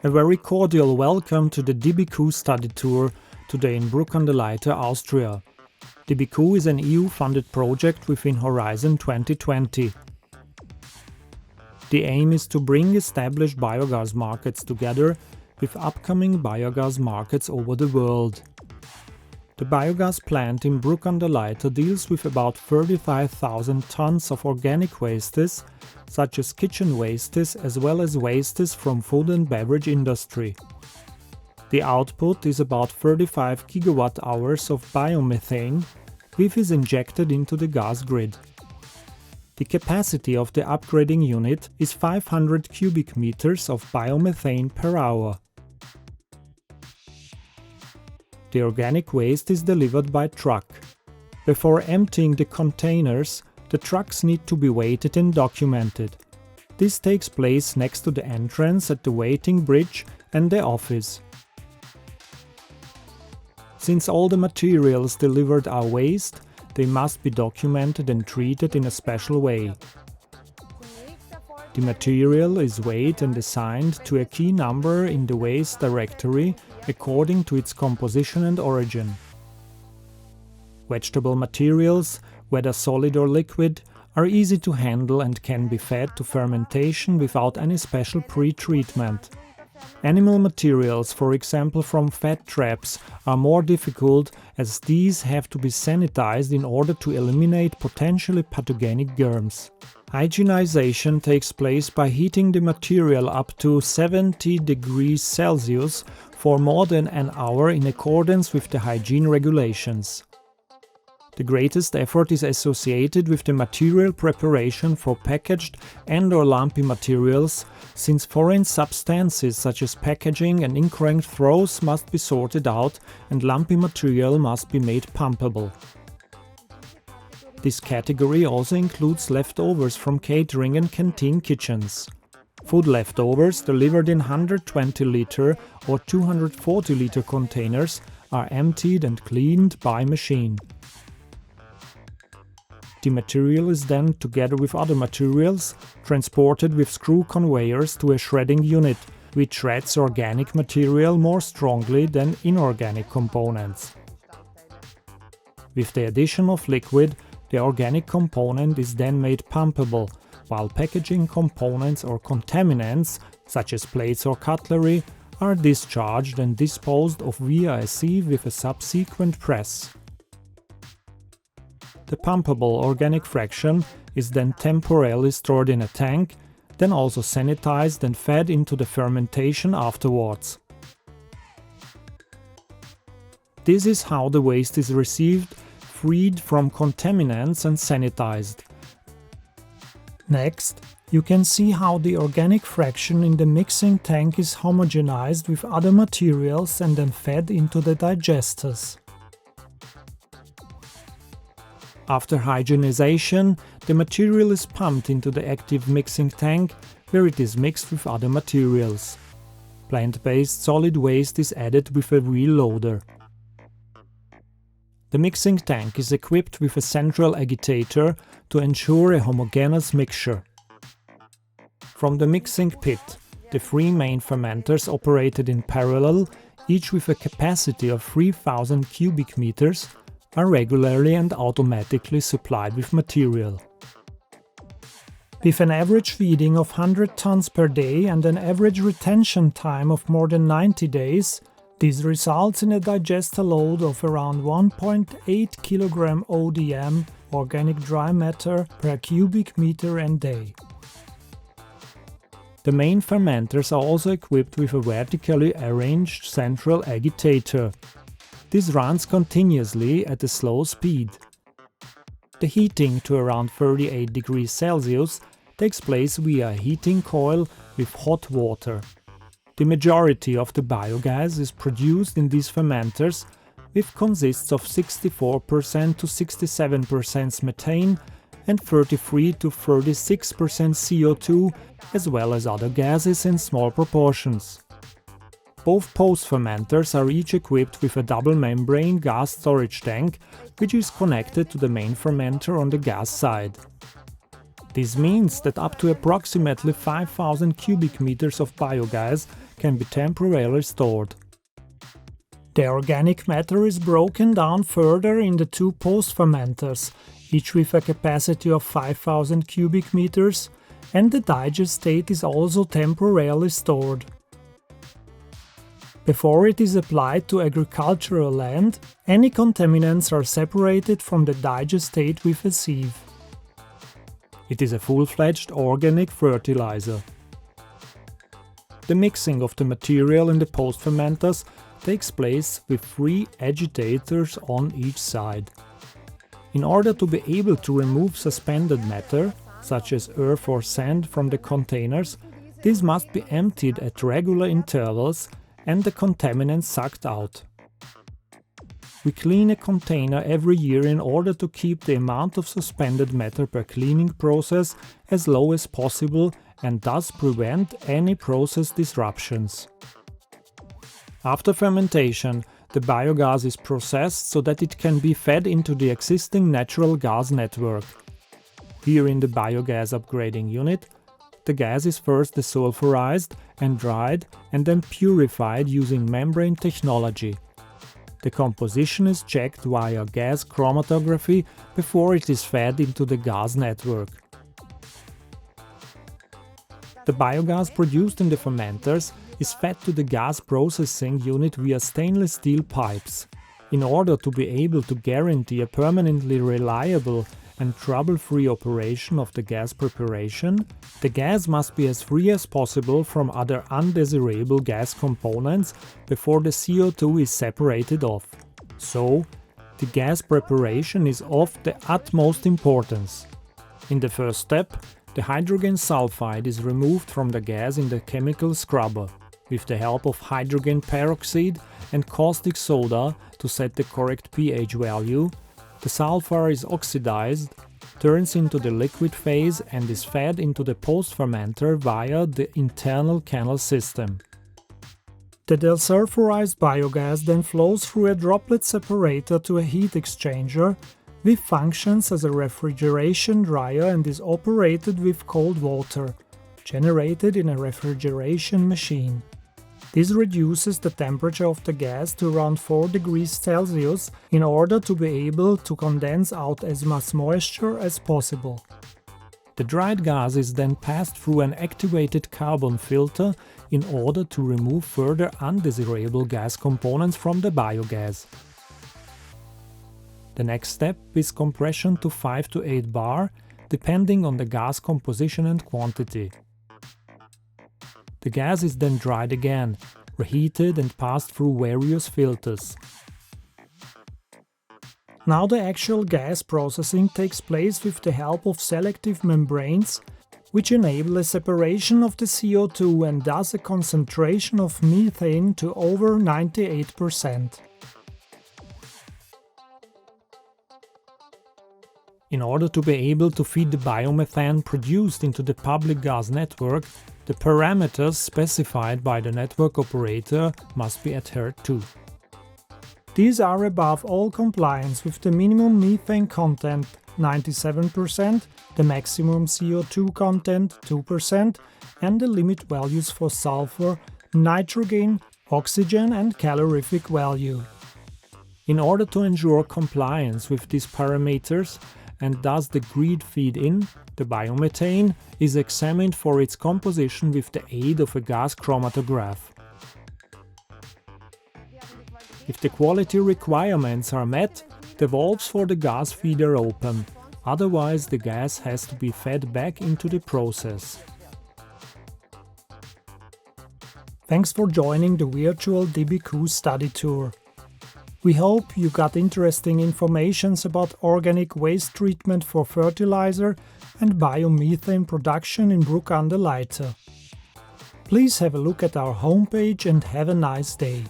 A very cordial welcome to the DiBiCoo study tour today in Bruck on the Leitha, Austria. DiBiCoo is an EU-funded project within Horizon 2020. The aim is to bring established biogas markets together with upcoming biogas markets over the world. The biogas plant in Bruck on the Leitha deals with about 35,000 tons of organic wastes, such as kitchen wastes as well as wastes from food and beverage industry. The output is about 35 gigawatt-hours of biomethane, which is injected into the gas grid. The capacity of the upgrading unit is 500 cubic meters of biomethane per hour. The organic waste is delivered by truck. Before emptying the containers, the trucks need to be weighted and documented. This takes place next to the entrance at the waiting bridge and the office. Since all the materials delivered are waste, they must be documented and treated in a special way. The material is weighed and assigned to a key number in the waste directory according to its composition and origin. Vegetable materials, whether solid or liquid, are easy to handle and can be fed to fermentation without any special pre-treatment. Animal materials, for example from fat traps, are more difficult as these have to be sanitized in order to eliminate potentially pathogenic germs. Hygienization takes place by heating the material up to 70 degrees Celsius for more than an hour in accordance with the hygiene regulations. The greatest effort is associated with the material preparation for packaged and/or lumpy materials, since foreign substances such as packaging and incorrect throws must be sorted out and lumpy material must be made pumpable. This category also includes leftovers from catering and canteen kitchens. Food leftovers delivered in 120-liter or 240-liter containers are emptied and cleaned by machine. The material is then, together with other materials, transported with screw conveyors to a shredding unit, which shreds organic material more strongly than inorganic components. With the addition of liquid, the organic component is then made pumpable, while packaging components or contaminants, such as plates or cutlery, are discharged and disposed of via a sieve with a subsequent press. The pumpable organic fraction is then temporarily stored in a tank, then also sanitized and fed into the fermentation afterwards. This is how the waste is received, freed from contaminants and sanitized. Next, you can see how the organic fraction in the mixing tank is homogenized with other materials and then fed into the digesters. After hygienization, the material is pumped into the active mixing tank, where it is mixed with other materials. Plant-based solid waste is added with a wheel loader. The mixing tank is equipped with a central agitator to ensure a homogeneous mixture. From the mixing pit, the three main fermenters operated in parallel, each with a capacity of 3,000 cubic meters, are regularly and automatically supplied with material. With an average feeding of 100 tons per day and an average retention time of more than 90 days, this results in a digester load of around 1.8 kg ODM, organic dry matter, per cubic meter and day. The main fermenters are also equipped with a vertically arranged central agitator. This runs continuously at a slow speed. The heating to around 38 degrees Celsius takes place via a heating coil with hot water. The majority of the biogas is produced in these fermenters, which consists of 64% to 67% methane and 33 to 36% CO2, as well as other gases in small proportions. Both post-fermenters are each equipped with a double-membrane gas storage tank, which is connected to the main fermenter on the gas side. This means that up to approximately 5,000 cubic meters of biogas can be temporarily stored. The organic matter is broken down further in the two post-fermenters, each with a capacity of 5,000 cubic meters, and the digest state is also temporarily stored. Before it is applied to agricultural land, any contaminants are separated from the digest state with a sieve. It is a full-fledged organic fertilizer. The mixing of the material in the post-fermenters takes place with 3 agitators on each side. In order to be able to remove suspended matter, such as earth or sand, from the containers, these must be emptied at regular intervals and the contaminants sucked out. We clean a container every year in order to keep the amount of suspended matter per cleaning process as low as possible and thus prevent any process disruptions. After fermentation, the biogas is processed so that it can be fed into the existing natural gas network. Here in the biogas upgrading unit, the gas is first desulfurized and dried and then purified using membrane technology. The composition is checked via gas chromatography before it is fed into the gas network. The biogas produced in the fermenters is fed to the gas processing unit via stainless steel pipes. In order to be able to guarantee a permanently reliable and trouble-free operation of the gas preparation, the gas must be as free as possible from other undesirable gas components before the CO2 is separated off. So, the gas preparation is of the utmost importance. In the first step, the hydrogen sulfide is removed from the gas in the chemical scrubber, with the help of hydrogen peroxide and caustic soda to set the correct pH value. The sulfur is oxidized, turns into the liquid phase and is fed into the post-fermenter via the internal canal system. The desulfurized biogas then flows through a droplet separator to a heat exchanger, which functions as a refrigeration dryer and is operated with cold water, generated in a refrigeration machine. This reduces the temperature of the gas to around 4 degrees Celsius in order to be able to condense out as much moisture as possible. The dried gas is then passed through an activated carbon filter in order to remove further undesirable gas components from the biogas. The next step is compression to 5 to 8 bar, depending on the gas composition and quantity. The gas is then dried again, reheated and passed through various filters. Now the actual gas processing takes place with the help of selective membranes, which enable a separation of the CO2 and thus a concentration of methane to over 98%. In order to be able to feed the biomethane produced into the public gas network, the parameters specified by the network operator must be adhered to. These are above all compliance with the minimum methane content 97%, the maximum CO2 content 2%, and the limit values for sulfur, nitrogen, oxygen and calorific value. In order to ensure compliance with these parameters, and thus the grid feed-in, the biomethane is examined for its composition with the aid of a gas chromatograph. If the quality requirements are met, the valves for the gas feed are open, otherwise the gas has to be fed back into the process. Thanks for joining the virtual DiBiCoo study tour. We hope you got interesting information about organic waste treatment for fertilizer and biomethane production in Bruck an der Leitha. Please have a look at our homepage and have a nice day.